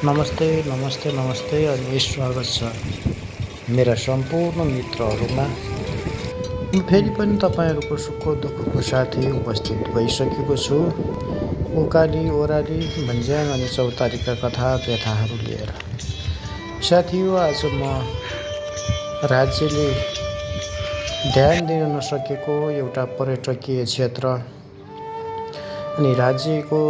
नमस्ते नमस्ते नमस्ते अनि स्वागत छ मेरा सम्पूर्ण मित्रहरूमा। म फेरि पनि तपाईँहरूको सुख दुःखको साथी उपस्थित भइसकेको छु, उकाली ओह्राली भन्ज्याङ अनि चौतारीका कथा व्यथाहरू लिएर। साथीहो, आज म राज्यले ध्यान दिन नसकेको एउटा पर्यटकीय क्षेत्र अनि राज्यको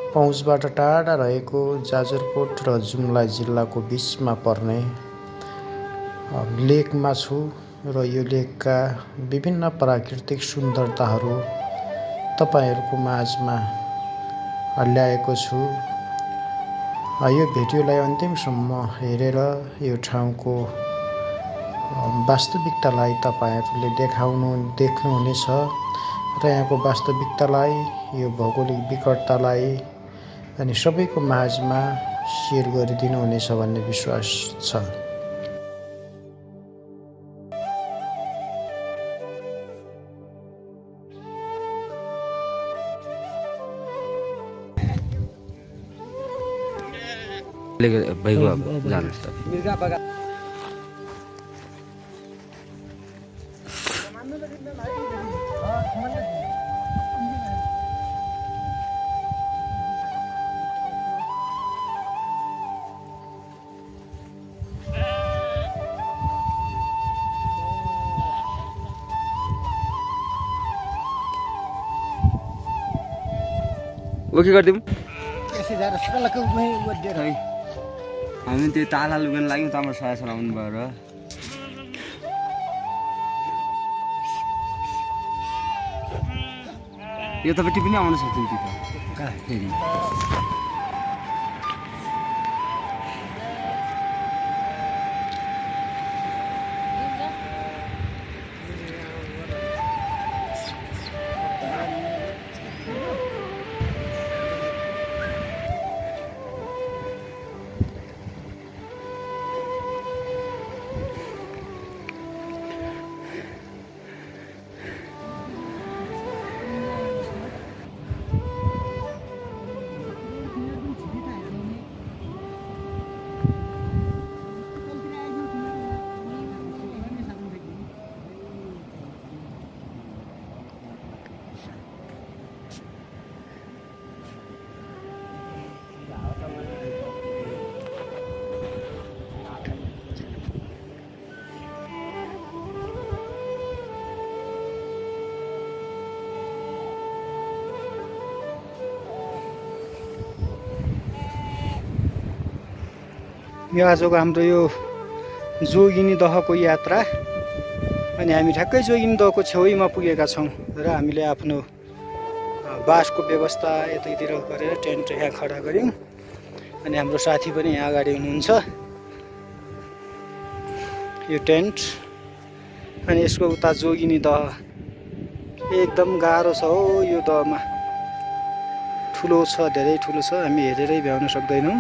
पहुँचबाट टाढा रहेको जाजरकोट र जुम्ला जिल्लाको बिचमा पर्ने लेकमा छु र यो लेकका विभिन्न प्राकृतिक सुन्दरताहरू तपाईँहरूको माझमा ल्याएको छु। यो भिडियोलाई अन्तिमसम्म हेरेर यो ठाउँको वास्तविकतालाई तपाईँहरूले देख्नुहुनेछ र यहाँको वास्तविकतालाई, यो भौगोलिक विकटतालाई अनि सबैको माझमा सेयर गरिदिनुहुनेछ भन्ने विश्वास छ। ओके गरिदिउँ। है हामी त्यो ताला लुगान लाग्यौँ, तामा सास आउनु भयो र यो तपाईँ पनि आउन सक्छ नि फेरि। यो आजको हाम्रो यो जोगिनी दहको यात्रा अनि हामी ठ्याक्कै जोगिनी दहको छेउमा पुगेका छौँ र हामीले आफ्नो बासको व्यवस्था यतैतिर गरेर टेन्ट यहाँ खडा गऱ्यौँ अनि हाम्रो साथी पनि यहाँ अगाडि हुनुहुन्छ। यो टेन्ट अनि यसको उता जोगिनी दह एकदम गाह्रो छ हो। यो दहमा ठुलो छ, धेरै ठुलो छ, हामी हेरेरै भ्याउन सक्दैनौँ।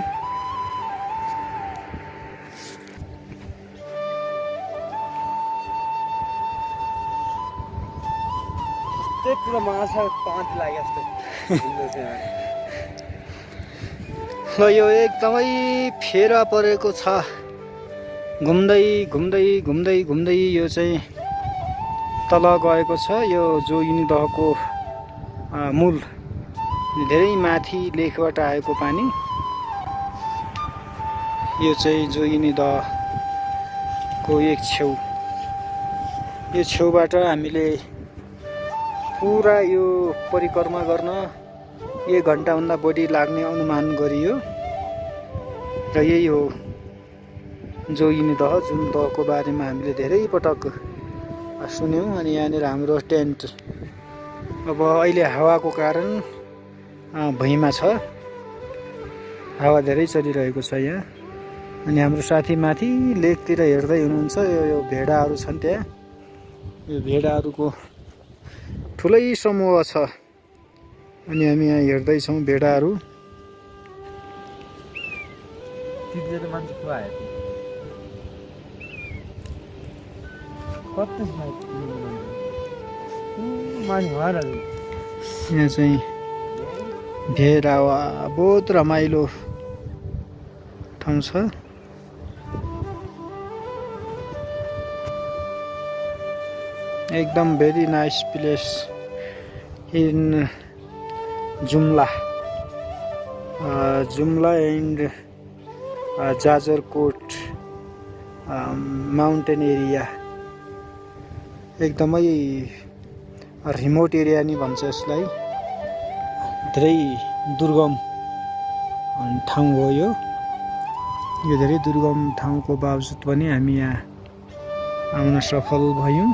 पुरा माछा पाँच लाग्यो जस्तो। ल यो एकदमै फेरा परेको छ। घुम्दै घुम्दै घुम्दै घुम्दै यो चाहिँ तल गएको छ। यो जोगिनी दहको मूल धेरै माथि लेकबाट आएको पानी। यो चाहिँ जोगिनी दहको एक छेउ। यो छेउबाट हामीले पुरा यो परिक्रमा गर्न 1 घन्टाभन्दा बढी लाग्ने अनुमान गरियो र यही हो जोगिनी दह, जुन दहको बारेमा हामीले धेरै पटक सुन्यौँ। अनि यहाँनिर हाम्रो टेन्ट अब अहिले हावाको कारण भुइँमा छ, हावा धेरै चलिरहेको छ यहाँ। अनि हाम्रो साथी माथि लेकतिर हेर्दै हुनुहुन्छ। यो भेडाहरू छन् त्यहाँ। यो भेडाहरूको ठुलै समूह छ अनि हामी यहाँ हेर्दैछौँ भेडाहरू। यहाँ चाहिँ भेडा बहुत रमाइलो ठाउँ छ। एकदम very nice place in Jumla and Jajarkot mountain area. एकदमै रिमोट एरिया नि भन्छ यसलाई। धेरै दुर्गम ठाउँ हो यो धेरै दुर्गम ठाउँको बावजुद पनि हामी यहाँ आउन सफल भयौँ।